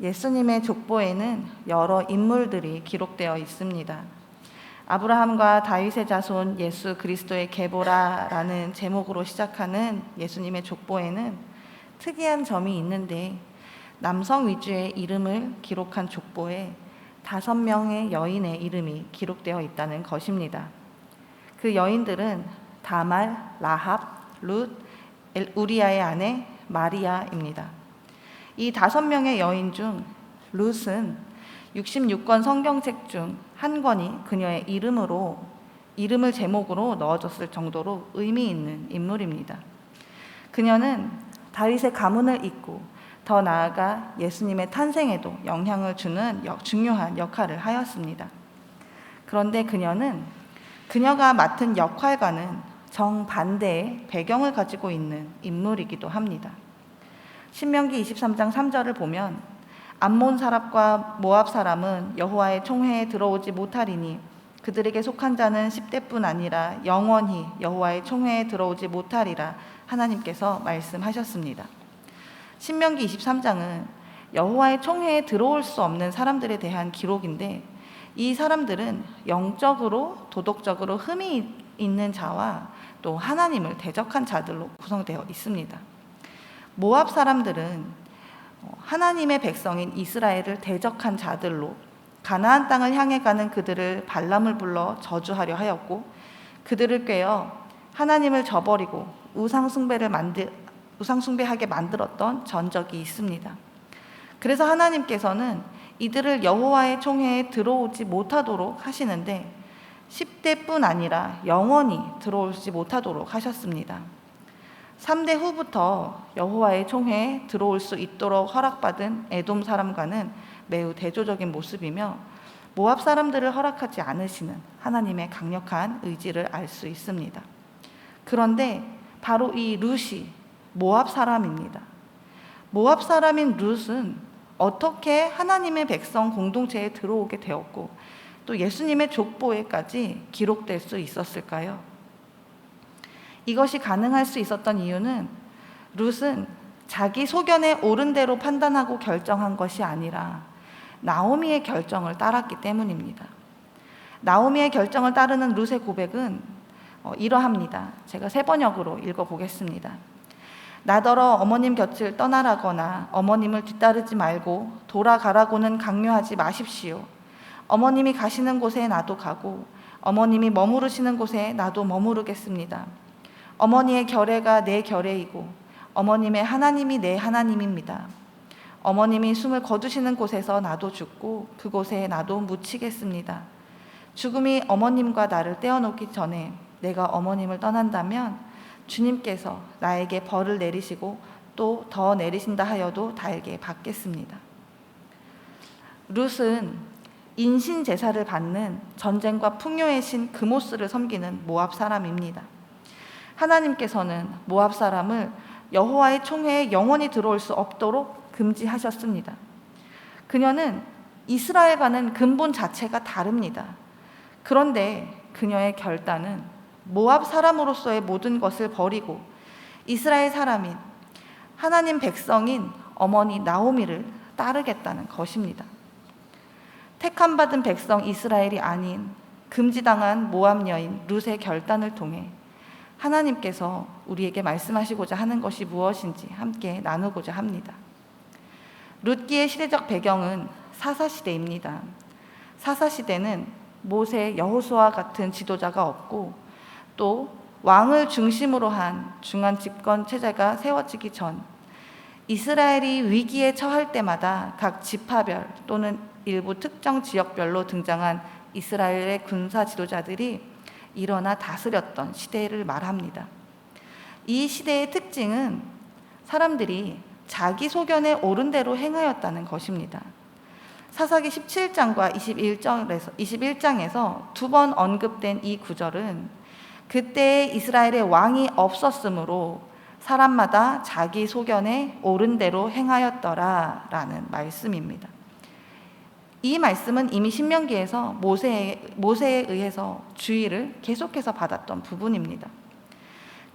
예수님의 족보에는 여러 인물들이 기록되어 있습니다. 아브라함과 다윗의 자손 예수 그리스도의 계보라라는 제목으로 시작하는 예수님의 족보에는 특이한 점이 있는데, 남성 위주의 이름을 기록한 족보에 5명의 여인의 이름이 기록되어 있다는 것입니다. 그 여인들은 다말, 라합, 룻, 우리아의 아내 마리아입니다. 이 5명의 여인 중 룻은 66권 성경책 중 한 권이 그녀의 이름을 제목으로 넣어줬을 정도로 의미 있는 인물입니다. 그녀는 다윗의 가문을 잇고 더 나아가 예수님의 탄생에도 영향을 주는 중요한 역할을 하였습니다. 그런데 그녀가 맡은 역할과는 정반대의 배경을 가지고 있는 인물이기도 합니다. 신명기 23장 3절을 보면 암몬 사람과 모압 사람은 여호와의 총회에 들어오지 못하리니 그들에게 속한 자는 10대뿐 아니라 영원히 여호와의 총회에 들어오지 못하리라 하나님께서 말씀하셨습니다. 신명기 23장은 여호와의 총회에 들어올 수 없는 사람들에 대한 기록인데, 이 사람들은 영적으로 도덕적으로 흠이 있는 자와 또 하나님을 대적한 자들로 구성되어 있습니다. 모압 사람들은 하나님의 백성인 이스라엘을 대적한 자들로 가나안 땅을 향해 가는 그들을 발람을 불러 저주하려 하였고, 그들을 꾀어 하나님을 저버리고 우상숭배하게 만들었던 전적이 있습니다. 그래서 하나님께서는 이들을 여호와의 총회에 들어오지 못하도록 하시는데 10대뿐 아니라 영원히 들어오지 못하도록 하셨습니다. 3대 후부터 여호와의 총회에 들어올 수 있도록 허락받은 에돔 사람과는 매우 대조적인 모습이며, 모압 사람들을 허락하지 않으시는 하나님의 강력한 의지를 알 수 있습니다. 그런데 바로 이 룻이 모압 사람입니다. 모압 사람인 룻은 어떻게 하나님의 백성 공동체에 들어오게 되었고 또 예수님의 족보에까지 기록될 수 있었을까요? 이것이 가능할 수 있었던 이유는 룻은 자기 소견에 옳은 대로 판단하고 결정한 것이 아니라 나오미의 결정을 따랐기 때문입니다. 나오미의 결정을 따르는 룻의 고백은 이러합니다. 제가 세 번역으로 읽어보겠습니다. 나더러 어머님 곁을 떠나라거나 어머님을 뒤따르지 말고 돌아가라고는 강요하지 마십시오. 어머님이 가시는 곳에 나도 가고 어머님이 머무르시는 곳에 나도 머무르겠습니다. 어머니의 결례가 내 결례이고 어머님의 하나님이 내 하나님입니다. 어머님이 숨을 거두시는 곳에서 나도 죽고 그곳에 나도 묻히겠습니다. 죽음이 어머님과 나를 떼어놓기 전에 내가 어머님을 떠난다면 주님께서 나에게 벌을 내리시고 또 더 내리신다 하여도 달게 받겠습니다. 룻은 인신 제사를 받는 전쟁과 풍요의 신 그모스를 섬기는 모압 사람입니다. 하나님께서는 모압 사람을 여호와의 총회에 영원히 들어올 수 없도록 금지하셨습니다. 그녀는 이스라엘과는 근본 자체가 다릅니다. 그런데 그녀의 결단은 모압 사람으로서의 모든 것을 버리고 이스라엘 사람인 하나님 백성인 어머니 나오미를 따르겠다는 것입니다. 택함 받은 백성 이스라엘이 아닌 금지당한 모압 여인 룻의 결단을 통해 하나님께서 우리에게 말씀하시고자 하는 것이 무엇인지 함께 나누고자 합니다. 룻기의 시대적 배경은 사사시대입니다. 사사시대는 모세, 여호수아 같은 지도자가 없고 또 왕을 중심으로 한 중앙 집권 체제가 세워지기 전 이스라엘이 위기에 처할 때마다 각 지파별 또는 일부 특정 지역별로 등장한 이스라엘의 군사 지도자들이 일어나 다스렸던 시대를 말합니다. 이 시대의 특징은 사람들이 자기 소견에 옳은 대로 행하였다는 것입니다. 사사기 17장과 21장에서 2번 언급된 이 구절은 그때 이스라엘의 왕이 없었으므로 사람마다 자기 소견에 옳은 대로 행하였더라 라는 말씀입니다. 이 말씀은 이미 신명기에서 모세에 의해서 주의를 계속해서 받았던 부분입니다.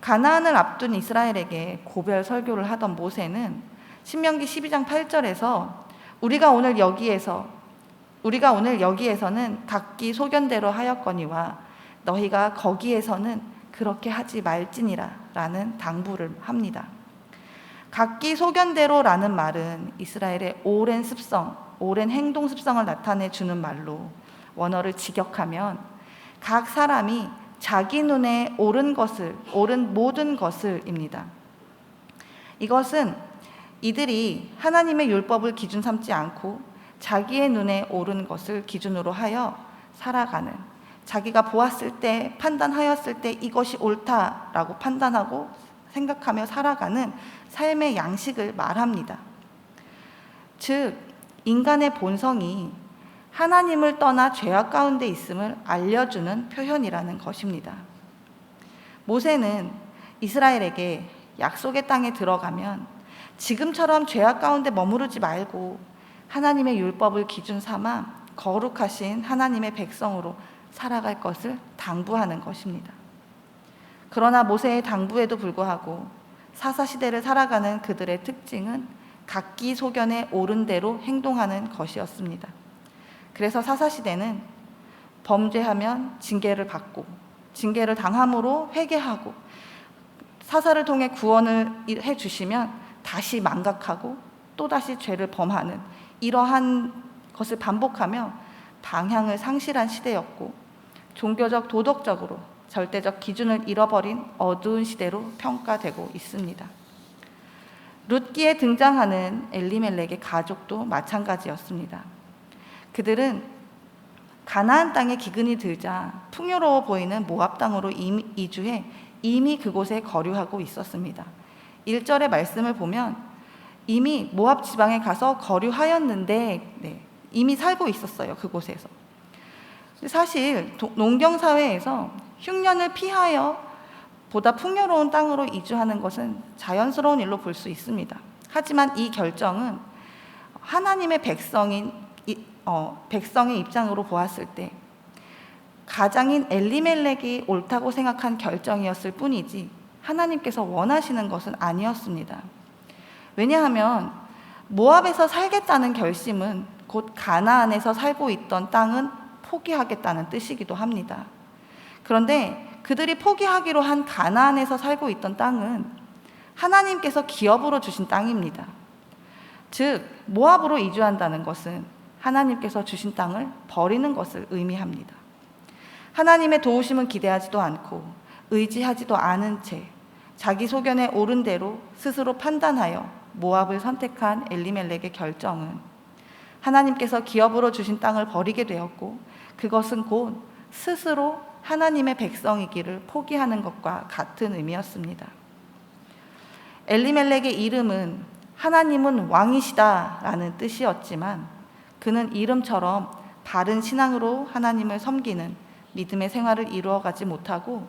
가나안을 앞둔 이스라엘에게 고별 설교를 하던 모세는 신명기 12장 8절에서 우리가 오늘 여기에서는 각기 소견대로 하였거니와 너희가 거기에서는 그렇게 하지 말지니라 라는 당부를 합니다. 각기 소견대로라는 말은 이스라엘의 오랜 습성, 오랜 행동 습성을 나타내 주는 말로 원어를 직역하면 각 사람이 자기 눈에 옳은 모든 것을입니다. 이것은 이들이 하나님의 율법을 기준 삼지 않고 자기의 눈에 옳은 것을 기준으로 하여 살아가는, 자기가 보았을 때, 판단하였을 때 이것이 옳다라고 판단하고 생각하며 살아가는 삶의 양식을 말합니다. 즉, 인간의 본성이 하나님을 떠나 죄악 가운데 있음을 알려주는 표현이라는 것입니다. 모세는 이스라엘에게 약속의 땅에 들어가면 지금처럼 죄악 가운데 머무르지 말고 하나님의 율법을 기준 삼아 거룩하신 하나님의 백성으로 살아갈 것을 당부하는 것입니다. 그러나 모세의 당부에도 불구하고 사사시대를 살아가는 그들의 특징은 각기 소견에 옳은 대로 행동하는 것이었습니다. 그래서 사사시대는 범죄하면 징계를 받고, 징계를 당함으로 회개하고, 사사를 통해 구원을 해주시면 다시 망각하고 또다시 죄를 범하는 이러한 것을 반복하며 방향을 상실한 시대였고, 종교적, 도덕적으로 절대적 기준을 잃어버린 어두운 시대로 평가되고 있습니다. 룻기에 등장하는 엘리멜렉의 가족도 마찬가지였습니다. 그들은 가나안 땅에 기근이 들자 풍요로워 보이는 모압 땅으로 이주해 이미 그곳에 거류하고 있었습니다. 1절의 말씀을 보면 이미 모압 지방에 가서 거류하였는데 이미 살고 있었어요. 그곳에서. 사실 농경사회에서 흉년을 피하여 보다 풍요로운 땅으로 이주하는 것은 자연스러운 일로 볼 수 있습니다. 하지만 이 결정은 하나님의 백성의 입장으로 보았을 때 가장인 엘리멜렉이 옳다고 생각한 결정이었을 뿐이지 하나님께서 원하시는 것은 아니었습니다. 왜냐하면 모압에서 살겠다는 결심은 곧 가나안에서 살고 있던 땅은 포기하겠다는 뜻이기도 합니다. 그런데 그들이 포기하기로 한 가나안에서 살고 있던 땅은 하나님께서 기업으로 주신 땅입니다. 즉 모압으로 이주한다는 것은 하나님께서 주신 땅을 버리는 것을 의미합니다. 하나님의 도우심은 기대하지도 않고 의지하지도 않은 채 자기 소견에 옳은 대로 스스로 판단하여 모압을 선택한 엘리멜렉의 결정은 하나님께서 기업으로 주신 땅을 버리게 되었고, 그것은 곧 스스로 하나님의 백성이기를 포기하는 것과 같은 의미였습니다. 엘리멜렉의 이름은 하나님은 왕이시다 라는 뜻이었지만 그는 이름처럼 바른 신앙으로 하나님을 섬기는 믿음의 생활을 이루어가지 못하고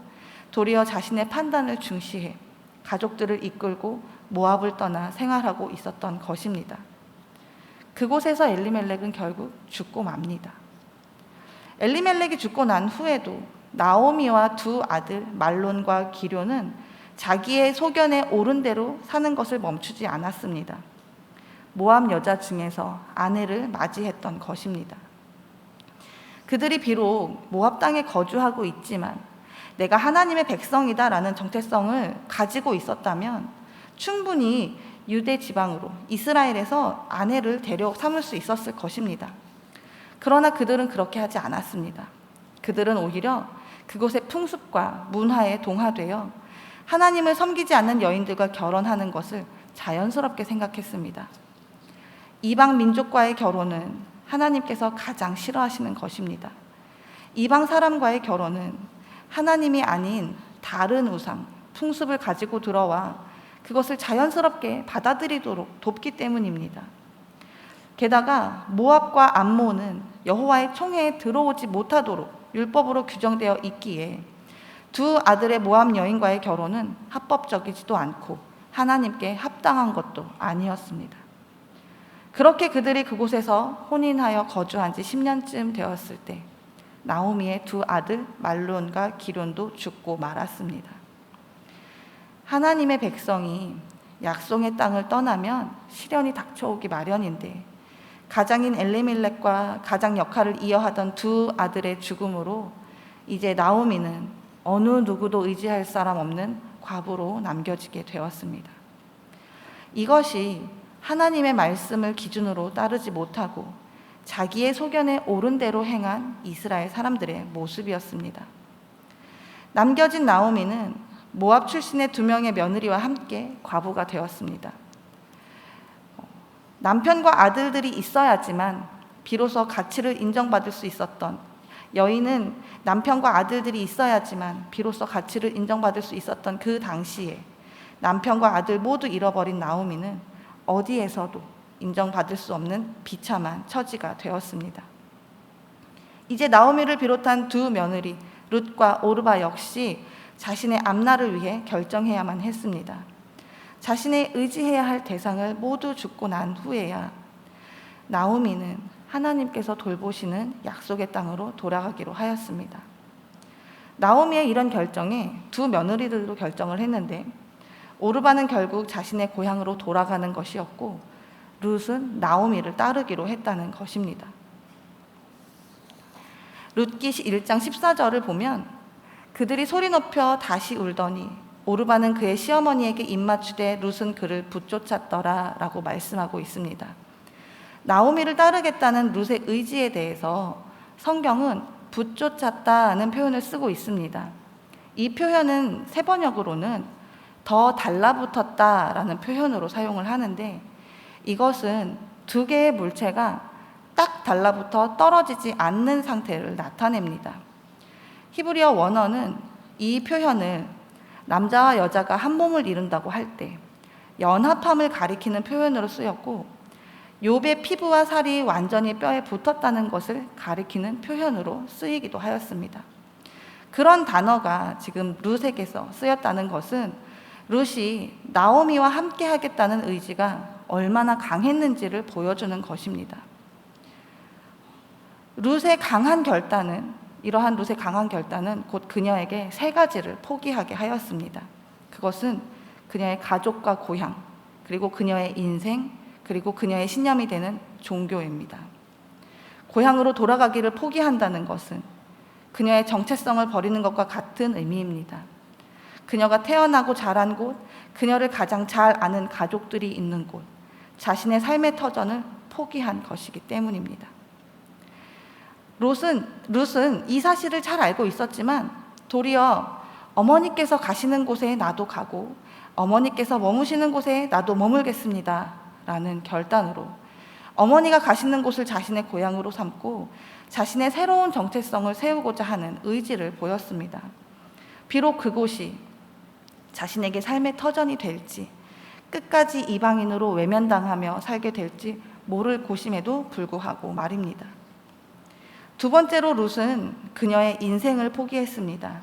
도리어 자신의 판단을 중시해 가족들을 이끌고 모압을 떠나 생활하고 있었던 것입니다. 그곳에서 엘리멜렉은 결국 죽고 맙니다. 엘리멜렉이 죽고 난 후에도 나오미와 두 아들 말론과 기료는 자기의 소견에 옳은 대로 사는 것을 멈추지 않았습니다. 모압 여자 중에서 아내를 맞이했던 것입니다. 그들이 비록 모압 땅에 거주하고 있지만 내가 하나님의 백성이다라는 정체성을 가지고 있었다면 충분히 유대 지방으로 이스라엘에서 아내를 데려 삼을 수 있었을 것입니다. 그러나 그들은 그렇게 하지 않았습니다. 그들은 오히려 그곳의 풍습과 문화에 동화되어 하나님을 섬기지 않는 여인들과 결혼하는 것을 자연스럽게 생각했습니다. 이방 민족과의 결혼은 하나님께서 가장 싫어하시는 것입니다. 이방 사람과의 결혼은 하나님이 아닌 다른 우상, 풍습을 가지고 들어와 그것을 자연스럽게 받아들이도록 돕기 때문입니다. 게다가 모압과 암몬은 여호와의 총회에 들어오지 못하도록 율법으로 규정되어 있기에 두 아들의 모압 여인과의 결혼은 합법적이지도 않고 하나님께 합당한 것도 아니었습니다. 그렇게 그들이 그곳에서 혼인하여 거주한 지 10년쯤 되었을 때 나오미의 두 아들 말론과 기론도 죽고 말았습니다. 하나님의 백성이 약속의 땅을 떠나면 시련이 닥쳐오기 마련인데 가장인 엘리멜렉과 가장 역할을 이어하던 두 아들의 죽음으로 이제 나오미는 어느 누구도 의지할 사람 없는 과부로 남겨지게 되었습니다. 이것이 하나님의 말씀을 기준으로 따르지 못하고 자기의 소견에 옳은 대로 행한 이스라엘 사람들의 모습이었습니다. 남겨진 나오미는 모압 출신의 2명의 며느리와 함께 과부가 되었습니다. 남편과 아들들이 있어야지만 비로소 가치를 인정받을 수 있었던, 여인은 남편과 아들들이 있어야지만 비로소 가치를 인정받을 수 있었던 그 당시에 남편과 아들 모두 잃어버린 나오미는 어디에서도 인정받을 수 없는 비참한 처지가 되었습니다. 이제 나오미를 비롯한 2 며느리 룻과 오르바 역시 자신의 앞날을 위해 결정해야만 했습니다. 자신의 의지해야 할 대상을 모두 죽고 난 후에야 나오미는 하나님께서 돌보시는 약속의 땅으로 돌아가기로 하였습니다. 나오미의 이런 결정에 2 며느리들도 결정을 했는데, 오르바는 결국 자신의 고향으로 돌아가는 것이었고 룻은 나오미를 따르기로 했다는 것입니다. 룻기 1장 14절을 보면 그들이 소리 높여 다시 울더니 오르바는 그의 시어머니에게 입맞추되 룻은 그를 붙쫓았더라 라고 말씀하고 있습니다. 나오미를 따르겠다는 룻의 의지에 대해서 성경은 붙쫓았다는 표현을 쓰고 있습니다. 이 표현은 세번역으로는 더 달라붙었다라는 표현으로 사용을 하는데, 이것은 2개의 물체가 딱 달라붙어 떨어지지 않는 상태를 나타냅니다. 히브리어 원어는 이 표현을 남자와 여자가 한 몸을 이룬다고 할 때 연합함을 가리키는 표현으로 쓰였고, 욥의 피부와 살이 완전히 뼈에 붙었다는 것을 가리키는 표현으로 쓰이기도 하였습니다. 그런 단어가 지금 룻에게서 쓰였다는 것은 룻이 나오미와 함께 하겠다는 의지가 얼마나 강했는지를 보여주는 것입니다. 이러한 룻의 강한 결단은 곧 그녀에게 3가지를 포기하게 하였습니다. 그것은 그녀의 가족과 고향, 그리고 그녀의 인생, 그리고 그녀의 신념이 되는 종교입니다. 고향으로 돌아가기를 포기한다는 것은 그녀의 정체성을 버리는 것과 같은 의미입니다. 그녀가 태어나고 자란 곳, 그녀를 가장 잘 아는 가족들이 있는 곳, 자신의 삶의 터전을 포기한 것이기 때문입니다. 룻은 이 사실을 잘 알고 있었지만 도리어 어머니께서 가시는 곳에 나도 가고 어머니께서 머무시는 곳에 나도 머물겠습니다 라는 결단으로 어머니가 가시는 곳을 자신의 고향으로 삼고 자신의 새로운 정체성을 세우고자 하는 의지를 보였습니다. 비록 그곳이 자신에게 삶의 터전이 될지, 끝까지 이방인으로 외면당하며 살게 될지 모를 곳임에도 불구하고 말입니다. 2번째로 룻은 그녀의 인생을 포기했습니다.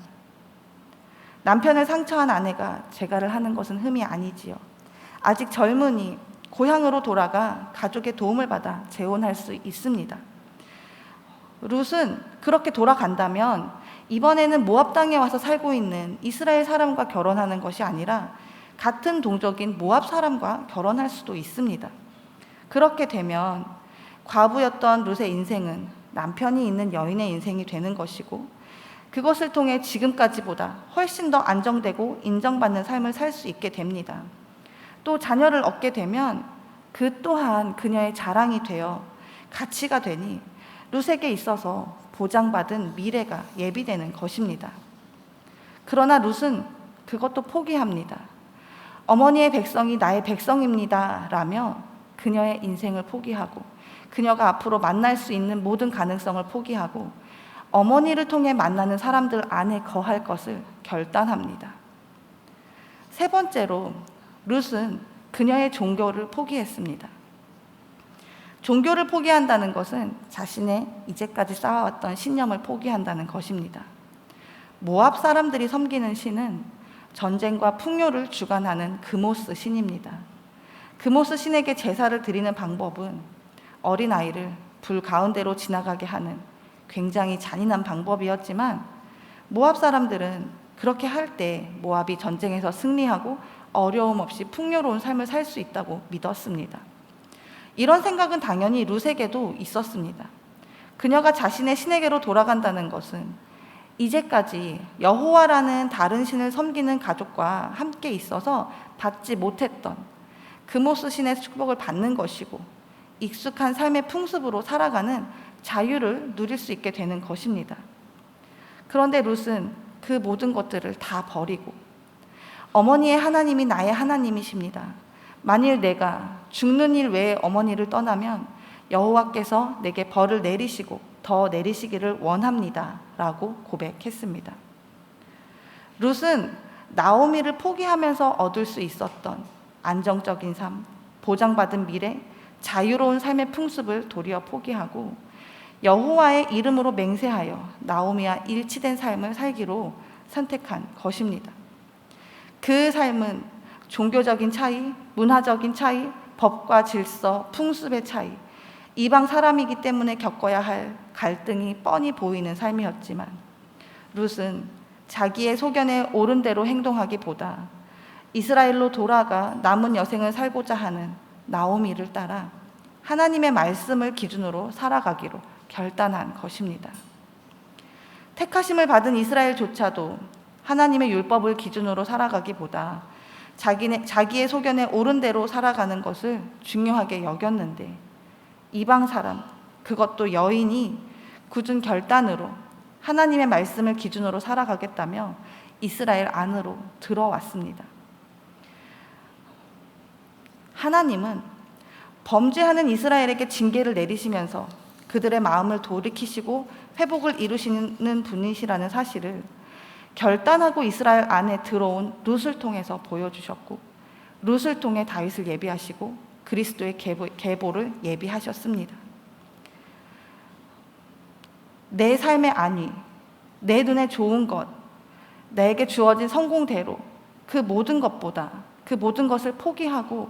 남편을 상처한 아내가 재가를 하는 것은 흠이 아니지요. 아직 젊으니 고향으로 돌아가 가족의 도움을 받아 재혼할 수 있습니다. 룻은 그렇게 돌아간다면 이번에는 모압 땅에 와서 살고 있는 이스라엘 사람과 결혼하는 것이 아니라 같은 동족인 모압 사람과 결혼할 수도 있습니다. 그렇게 되면 과부였던 룻의 인생은 남편이 있는 여인의 인생이 되는 것이고, 그것을 통해 지금까지보다 훨씬 더 안정되고 인정받는 삶을 살 수 있게 됩니다. 또 자녀를 얻게 되면 그 또한 그녀의 자랑이 되어 가치가 되니 룻에게 있어서 보장받은 미래가 예비되는 것입니다. 그러나 룻은 그것도 포기합니다. 어머니의 백성이 나의 백성입니다 라며 그녀의 인생을 포기하고 그녀가 앞으로 만날 수 있는 모든 가능성을 포기하고 어머니를 통해 만나는 사람들 안에 거할 것을 결단합니다. 3번째로 룻은 그녀의 종교를 포기했습니다. 종교를 포기한다는 것은 자신의 이제까지 쌓아왔던 신념을 포기한다는 것입니다. 모압 사람들이 섬기는 신은 전쟁과 풍요를 주관하는 그모스 신입니다. 그모스 신에게 제사를 드리는 방법은 어린아이를 불 가운데로 지나가게 하는 굉장히 잔인한 방법이었지만, 모압 사람들은 그렇게 할 때 모압이 전쟁에서 승리하고 어려움 없이 풍요로운 삶을 살 수 있다고 믿었습니다. 이런 생각은 당연히 룻에게도 있었습니다. 그녀가 자신의 신에게로 돌아간다는 것은 이제까지 여호와라는 다른 신을 섬기는 가족과 함께 있어서 받지 못했던 그모스 신의 축복을 받는 것이고, 익숙한 삶의 풍습으로 살아가는 자유를 누릴 수 있게 되는 것입니다. 그런데 룻은 그 모든 것들을 다 버리고, 어머니의 하나님이 나의 하나님이십니다. 만일 내가 죽는 일 외에 어머니를 떠나면 여호와께서 내게 벌을 내리시고 더 내리시기를 원합니다 라고 고백했습니다. 룻은 나오미를 포기하면서 얻을 수 있었던 안정적인 삶, 보장받은 미래, 자유로운 삶의 풍습을 도리어 포기하고 여호와의 이름으로 맹세하여 나오미와 일치된 삶을 살기로 선택한 것입니다. 그 삶은 종교적인 차이, 문화적인 차이, 법과 질서, 풍습의 차이, 이방 사람이기 때문에 겪어야 할 갈등이 뻔히 보이는 삶이었지만, 룻은 자기의 소견에 옳은 대로 행동하기보다 이스라엘로 돌아가 남은 여생을 살고자 하는 나오미를 따라 하나님의 말씀을 기준으로 살아가기로 결단한 것입니다. 택하심을 받은 이스라엘조차도 하나님의 율법을 기준으로 살아가기보다 자기의 소견에 옳은 대로 살아가는 것을 중요하게 여겼는데, 이방 사람, 그것도 여인이 굳은 결단으로 하나님의 말씀을 기준으로 살아가겠다며 이스라엘 안으로 들어왔습니다. 하나님은 범죄하는 이스라엘에게 징계를 내리시면서 그들의 마음을 돌이키시고 회복을 이루시는 분이시라는 사실을 결단하고 이스라엘 안에 들어온 룻을 통해서 보여주셨고, 룻을 통해 다윗을 예비하시고 그리스도의 계보를 예비하셨습니다. 내 삶의 안위, 내 눈에 좋은 것, 내게 주어진 성공대로 그 모든 것보다 그 모든 것을 포기하고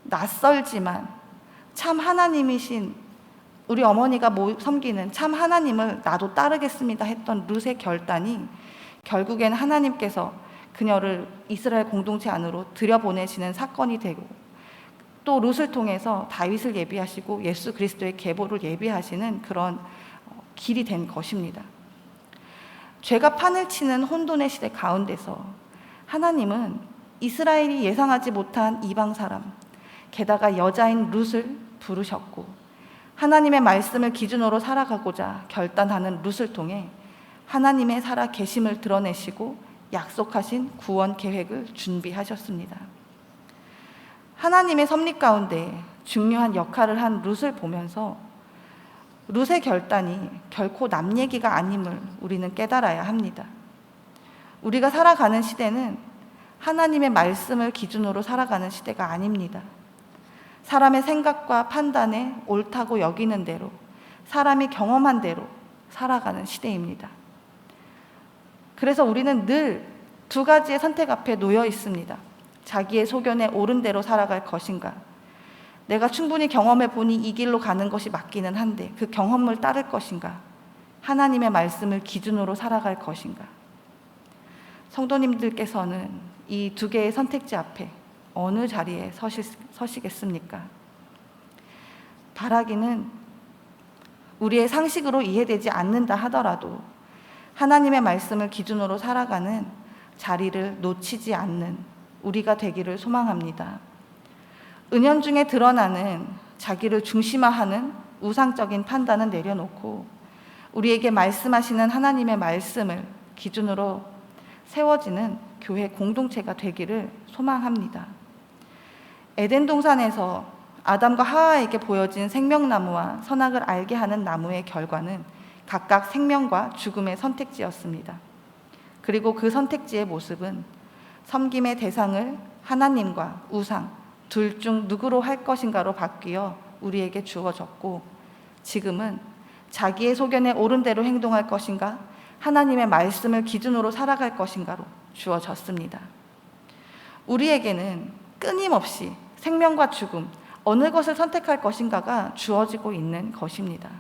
낯설지만 참 하나님이신 우리 어머니가 섬기는 참 하나님을 나도 따르겠습니다 했던 룻의 결단이 결국엔 하나님께서 그녀를 이스라엘 공동체 안으로 들여보내시는 사건이 되고, 또 룻을 통해서 다윗을 예비하시고 예수 그리스도의 계보를 예비하시는 그런 길이 된 것입니다. 죄가 판을 치는 혼돈의 시대 가운데서 하나님은 이스라엘이 예상하지 못한 이방 사람, 게다가 여자인 룻을 부르셨고, 하나님의 말씀을 기준으로 살아가고자 결단하는 룻을 통해 하나님의 살아 계심을 드러내시고 약속하신 구원 계획을 준비하셨습니다. 하나님의 섭리 가운데 중요한 역할을 한 룻을 보면서 룻의 결단이 결코 남 얘기가 아님을 우리는 깨달아야 합니다. 우리가 살아가는 시대는 하나님의 말씀을 기준으로 살아가는 시대가 아닙니다. 사람의 생각과 판단에 옳다고 여기는 대로, 사람이 경험한 대로 살아가는 시대입니다. 그래서 우리는 늘 두 가지의 선택 앞에 놓여 있습니다. 자기의 소견에 옳은 대로 살아갈 것인가, 내가 충분히 경험해 보니 이 길로 가는 것이 맞기는 한데 그 경험을 따를 것인가, 하나님의 말씀을 기준으로 살아갈 것인가. 성도님들께서는 이 두 개의 선택지 앞에 어느 자리에 서시겠습니까? 바라기는 우리의 상식으로 이해되지 않는다 하더라도 하나님의 말씀을 기준으로 살아가는 자리를 놓치지 않는 우리가 되기를 소망합니다. 은연중에 드러나는 자기를 중심화하는 우상적인 판단은 내려놓고 우리에게 말씀하시는 하나님의 말씀을 기준으로 세워지는 교회 공동체가 되기를 소망합니다. 에덴 동산에서 아담과 하와에게 보여진 생명나무와 선악을 알게 하는 나무의 결과는 각각 생명과 죽음의 선택지였습니다. 그리고 그 선택지의 모습은 섬김의 대상을 하나님과 우상 둘 중 누구로 할 것인가로 바뀌어 우리에게 주어졌고, 지금은 자기의 소견에 옳은 대로 행동할 것인가, 하나님의 말씀을 기준으로 살아갈 것인가로 주어졌습니다. 우리에게는 끊임없이 생명과 죽음, 어느 것을 선택할 것인가가 주어지고 있는 것입니다.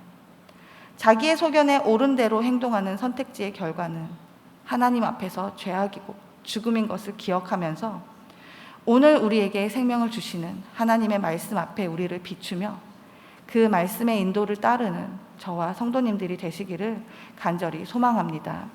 자기의 소견에 옳은 대로 행동하는 선택지의 결과는 하나님 앞에서 죄악이고 죽음인 것을 기억하면서 오늘 우리에게 생명을 주시는 하나님의 말씀 앞에 우리를 비추며 그 말씀의 인도를 따르는 저와 성도님들이 되시기를 간절히 소망합니다.